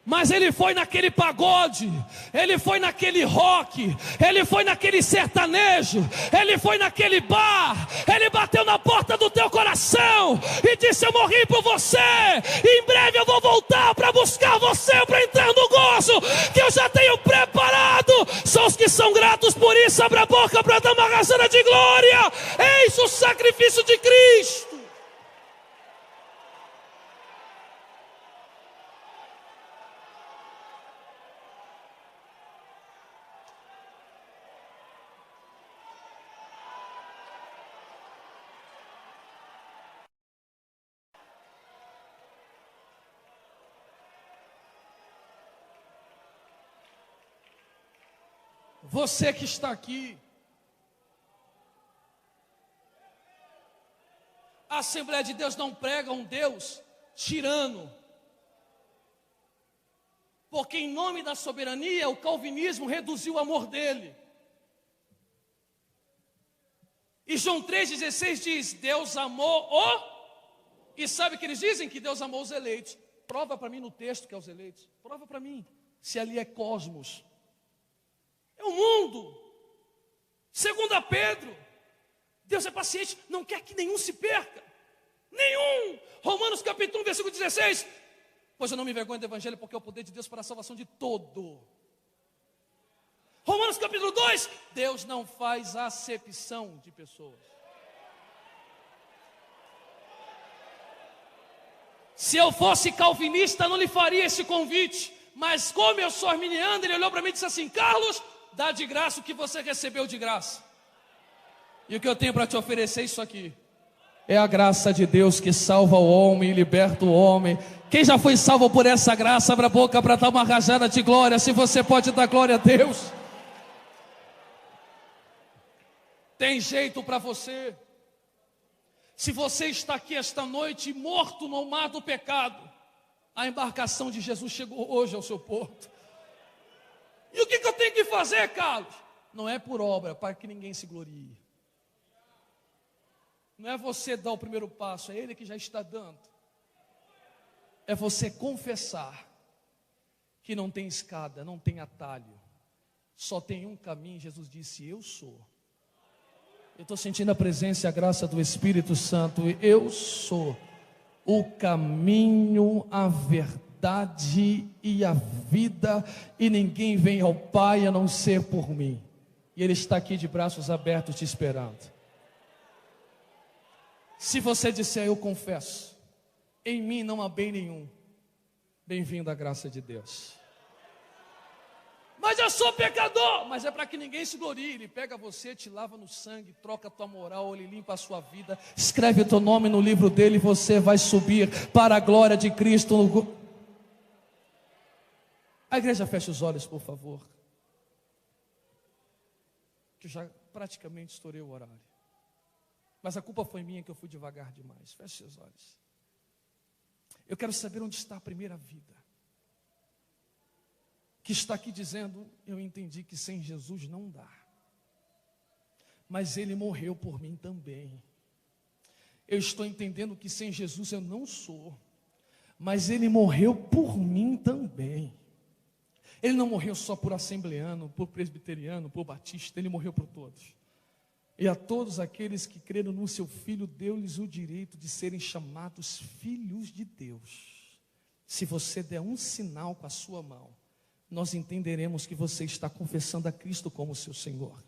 Mas ele foi naquele pagode, ele foi naquele rock, ele foi naquele sertanejo, ele foi naquele bar, ele bateu na porta do teu coração e disse: eu morri por você, e em breve eu vou voltar para buscar você, para entrar no gozo que eu já tenho preparado. São os que são gratos por isso, abra a boca para dar uma razão de glória. Eis o sacrifício de Cristo. Você que está aqui, a Assembleia de Deus não prega um Deus tirano, porque em nome da soberania o calvinismo reduziu o amor dele. E João 3,16 diz: Deus amou e sabe o que eles dizem? Que Deus amou os eleitos. Prova para mim no texto que é os eleitos, prova para mim, se ali é cosmos. É o mundo. Segunda Pedro, Deus é paciente, não quer que nenhum se perca. Nenhum. Romanos capítulo 1, versículo 16. Pois eu não me envergonho do evangelho, porque é o poder de Deus para a salvação de todo. Romanos capítulo 2, Deus não faz acepção de pessoas. Se eu fosse calvinista, não lhe faria esse convite. Mas como eu sou arminiano, ele olhou para mim e disse assim: Carlos, dá de graça o que você recebeu de graça. E o que eu tenho para te oferecer é isso aqui. É a graça de Deus que salva o homem e liberta o homem. Quem já foi salvo por essa graça, abra a boca para dar uma rajada de glória. Se você pode dar glória a Deus. Tem jeito para você. Se você está aqui esta noite morto no mar do pecado, a embarcação de Jesus chegou hoje ao seu porto. E o que eu tenho que fazer, Carlos? Não é por obra, para que ninguém se glorie. Não é você dar o primeiro passo, é Ele que já está dando. É você confessar que não tem escada, não tem atalho, só tem um caminho. Jesus disse: eu sou. Eu estou sentindo a presença e a graça do Espírito Santo. Eu sou o caminho, a verdade e a vida, e ninguém vem ao Pai a não ser por mim. E Ele está aqui de braços abertos te esperando. Se você disser: eu confesso, em mim não há bem nenhum, bem-vindo à graça de Deus. Mas eu sou pecador. Mas é para que ninguém se glorie. Ele pega você, te lava no sangue, troca a tua moral, Ele limpa a sua vida, escreve o teu nome no livro dele, e você vai subir para a glória de Cristo. A igreja fecha os olhos, por favor, que eu já praticamente estourei o horário. Mas a culpa foi minha, que eu fui devagar demais. Feche seus olhos. Eu quero saber onde está a primeira vida, que está aqui dizendo: eu entendi que sem Jesus não dá, mas Ele morreu por mim também. Eu estou entendendo que sem Jesus eu não sou, mas Ele morreu por mim também. Ele não morreu só por assembleano, por presbiteriano, por batista, Ele morreu por todos. E a todos aqueles que creram no seu Filho, deu-lhes o direito de serem chamados filhos de Deus. Se você der um sinal com a sua mão, nós entenderemos que você está confessando a Cristo como seu Senhor.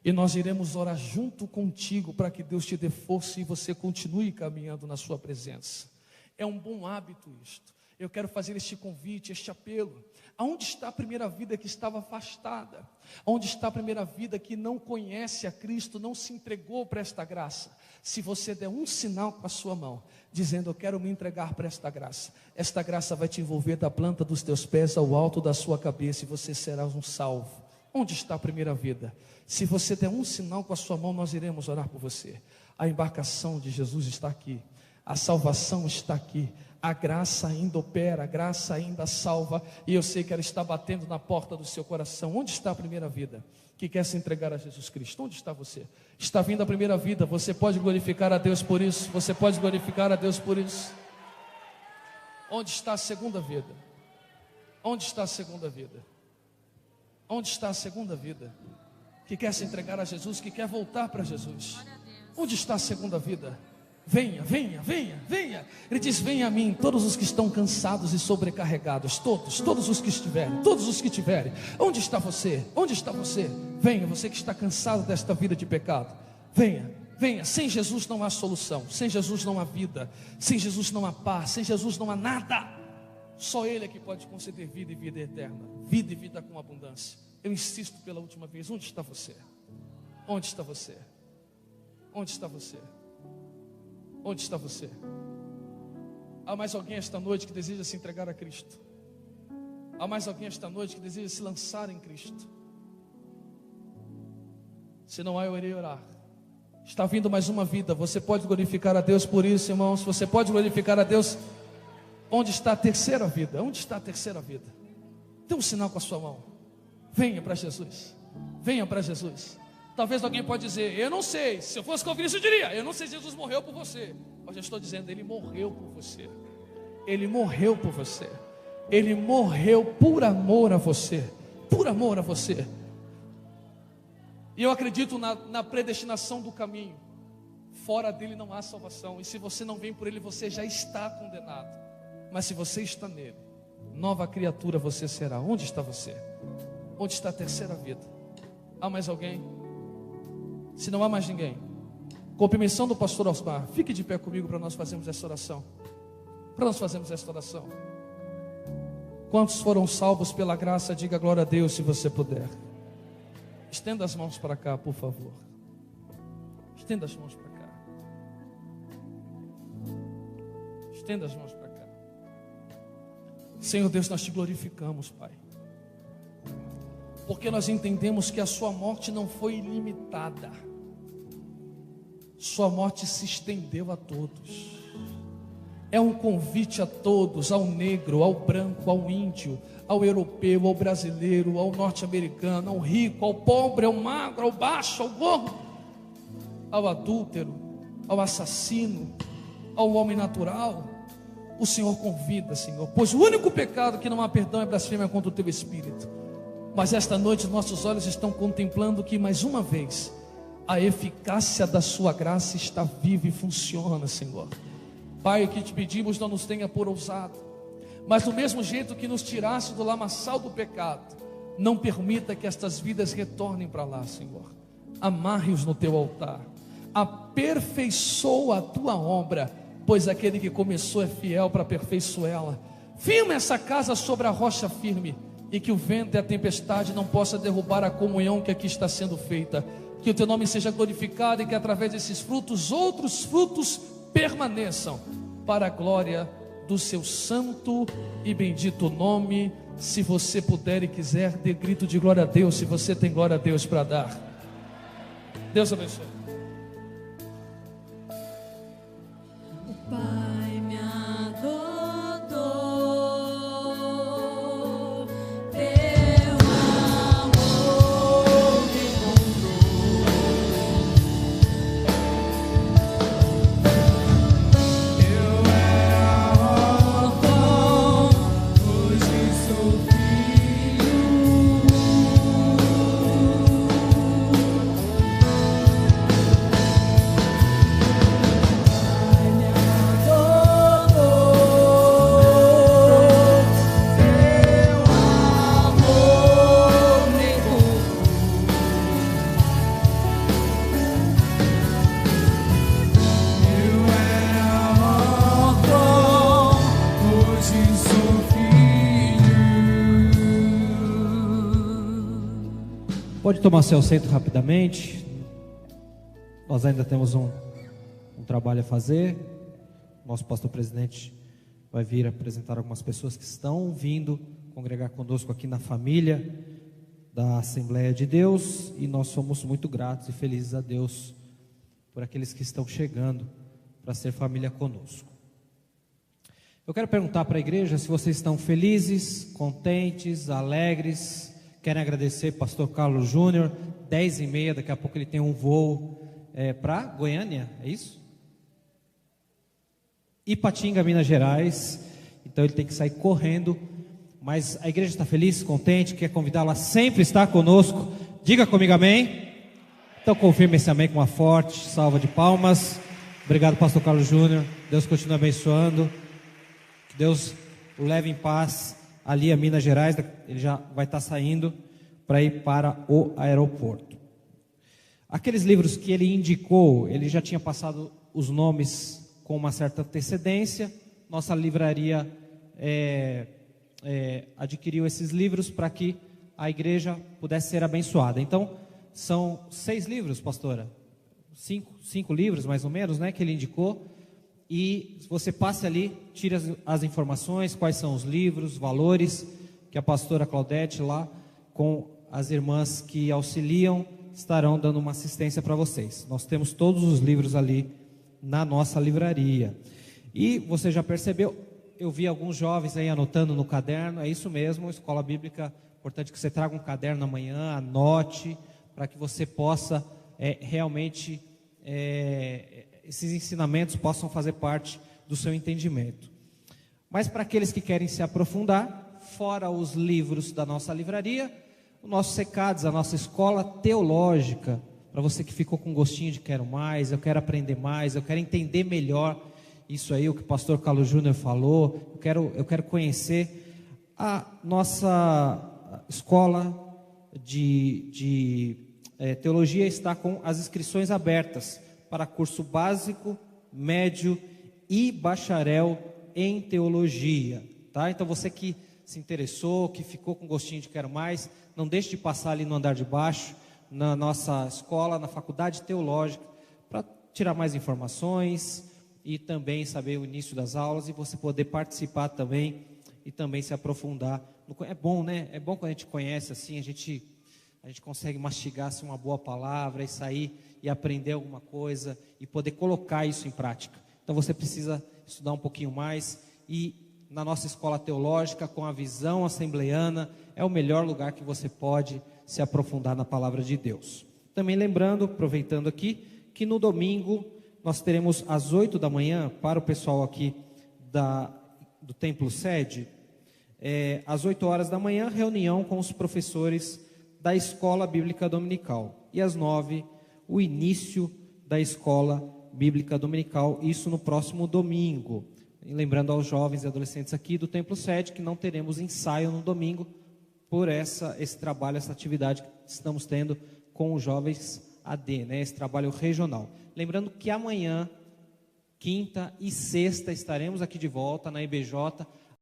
E nós iremos orar junto contigo para que Deus te dê força e você continue caminhando na sua presença. É um bom hábito isto. Eu quero fazer este convite, este apelo. Aonde está a primeira vida que estava afastada? Onde está a primeira vida que não conhece a Cristo, não se entregou para esta graça? Se você der um sinal com a sua mão, dizendo: eu quero me entregar para esta graça vai te envolver da planta dos teus pés ao alto da sua cabeça, e você será um salvo. Onde está a primeira vida? Se você der um sinal com a sua mão, nós iremos orar por você. A embarcação de Jesus está aqui, a salvação está aqui, a graça ainda opera, a graça ainda salva, e eu sei que ela está batendo na porta do seu coração. Onde está a primeira vida que quer se entregar a Jesus Cristo? Onde está você? Está vindo a primeira vida, você pode glorificar a Deus por isso, você pode glorificar a Deus por isso. Onde está a segunda vida? Onde está a segunda vida? Onde está a segunda vida que quer se entregar a Jesus, que quer voltar para Jesus? Onde está a segunda vida? Venha, venha, venha, venha. Ele diz: venha a mim, todos os que estão cansados e sobrecarregados. Todos os que estiverem, todos os que tiverem. Onde está você? Onde está você? Venha, você que está cansado desta vida de pecado. Venha, venha. Sem Jesus não há solução, sem Jesus não há vida, sem Jesus não há paz, sem Jesus não há nada. Só Ele é que pode conceder vida e vida eterna, vida e vida com abundância. Eu insisto pela última vez: onde está você? Onde está você? Onde está você? Onde está você? Há mais alguém esta noite que deseja se entregar a Cristo? Há mais alguém esta noite que deseja se lançar em Cristo? Se não há, eu irei orar. Está vindo mais uma vida. Você pode glorificar a Deus por isso, irmãos. Você pode glorificar a Deus. Onde está a terceira vida? Onde está a terceira vida? Dê um sinal com a sua mão. Venha para Jesus. Venha para Jesus. Talvez alguém pode dizer: eu não sei. Se eu fosse calvinista eu diria: eu não sei se Jesus morreu por você. Mas eu estou dizendo: Ele morreu por você. Ele morreu por você. Ele morreu por amor a você. Por amor a você. E eu acredito na predestinação do caminho. Fora dele não há salvação. E se você não vem por ele, você já está condenado. Mas se você está nele, nova criatura você será. Onde está você? Onde está a terceira vida? Há mais alguém? Se não há mais ninguém, com permissão do pastor Osmar, fique de pé comigo para nós fazermos essa oração. Para nós fazermos esta oração. Quantos foram salvos pela graça? Diga glória a Deus se você puder. Estenda as mãos para cá, por favor. Estenda as mãos para cá. Estenda as mãos para cá. Senhor Deus, nós te glorificamos, Pai, porque nós entendemos que a sua morte não foi ilimitada. Sua morte se estendeu a todos. É um convite a todos, ao negro, ao branco, ao índio, ao europeu, ao brasileiro, ao norte-americano, ao rico, ao pobre, ao magro, ao baixo, ao gordo, ao adúltero, ao assassino, ao homem natural. O Senhor convida, Senhor, pois o único pecado que não há perdão é blasfêmia contra o teu Espírito. Mas esta noite nossos olhos estão contemplando que mais uma vez a eficácia da sua graça está viva e funciona, Senhor. Pai, o que te pedimos, não nos tenha por ousado, mas do mesmo jeito que nos tiraste do lamaçal do pecado, não permita que estas vidas retornem para lá, Senhor. Amarre-os no teu altar, aperfeiçoa a tua obra, pois aquele que começou é fiel para aperfeiçoá-la. Firma essa casa sobre a rocha firme, e que o vento e a tempestade não possa derrubar a comunhão que aqui está sendo feita. Que o teu nome seja glorificado e que através desses frutos, outros frutos permaneçam para a glória do seu santo e bendito nome. Se você puder e quiser, dê grito de glória a Deus, se você tem glória a Deus para dar. Deus abençoe. O Pai me adotou, teu amor me comprou. Eu era órfão, hoje sou filho. Pai me adotou, teu amor me comprou. Eu era órfão, hoje sou filho. Pode tomar seu assento rapidamente. Nós ainda temos um trabalho a fazer. Nosso pastor presidente vai vir apresentar algumas pessoas que estão vindo congregar conosco aqui na família da Assembleia de Deus, e nós somos muito gratos e felizes a Deus por aqueles que estão chegando para ser família conosco. Eu quero perguntar para a igreja se vocês estão felizes, contentes, alegres. Querem agradecer pastor Carlos Júnior, 10h30, daqui a pouco ele tem um voo para Goiânia, é isso? Ipatinga, Minas Gerais, então ele tem que sair correndo, mas a igreja está feliz, contente, quer convidá-la a sempre estar conosco. Diga comigo amém. Então confirme esse amém com uma forte salva de palmas. Obrigado, pastor Carlos Júnior, Deus continue abençoando, que Deus o leve em paz ali a Minas Gerais. Ele já vai estar saindo para ir para o aeroporto. Aqueles livros que ele indicou, ele já tinha passado os nomes com uma certa antecedência. Nossa livraria adquiriu esses livros para que a igreja pudesse ser abençoada. Então, são 6 livros, pastora? 5 livros, mais ou menos, né, que ele indicou. E você passe ali, tire as informações, quais são os livros, valores, que a pastora Claudete lá, com as irmãs que auxiliam, estarão dando uma assistência para vocês. Nós temos todos os livros ali na nossa livraria. E você já percebeu, eu vi alguns jovens aí anotando no caderno. É isso mesmo, escola bíblica, importante que você traga um caderno amanhã, anote, para que você possa realmente, esses ensinamentos possam fazer parte do seu entendimento. Mas para aqueles que querem se aprofundar, fora os livros da nossa livraria, o nosso SECADS, a nossa escola teológica, para você que ficou com gostinho de quero mais, eu quero aprender mais, eu quero entender melhor isso aí, o que o pastor Carlos Júnior falou, eu quero conhecer a nossa escola de teologia está com as inscrições abertas para curso básico, médio e bacharel em teologia, tá? Então você que se interessou, que ficou com gostinho de quero mais, não deixe de passar ali no andar de baixo, na nossa escola, na faculdade teológica, para tirar mais informações e também saber o início das aulas e você poder participar também e também se aprofundar. É bom, né? É bom quando a gente conhece assim, a gente consegue mastigar assim, uma boa palavra e sair e aprender alguma coisa e poder colocar isso em prática. Então você precisa estudar um pouquinho mais e na nossa escola teológica, com a visão assembleiana, é o melhor lugar que você pode se aprofundar na palavra de Deus. Também lembrando, aproveitando aqui, que no domingo nós teremos às 8 da manhã, para o pessoal aqui do Templo Sede, às 8 horas da manhã, reunião com os professores da Escola Bíblica Dominical. E às 9, o início da Escola Bíblica Dominical, isso no próximo domingo. E lembrando aos jovens e adolescentes aqui do Templo Sede que não teremos ensaio no domingo por esse trabalho, essa atividade que estamos tendo com os jovens AD, né? Esse trabalho regional. Lembrando que amanhã, quinta e sexta, estaremos aqui de volta na IBJ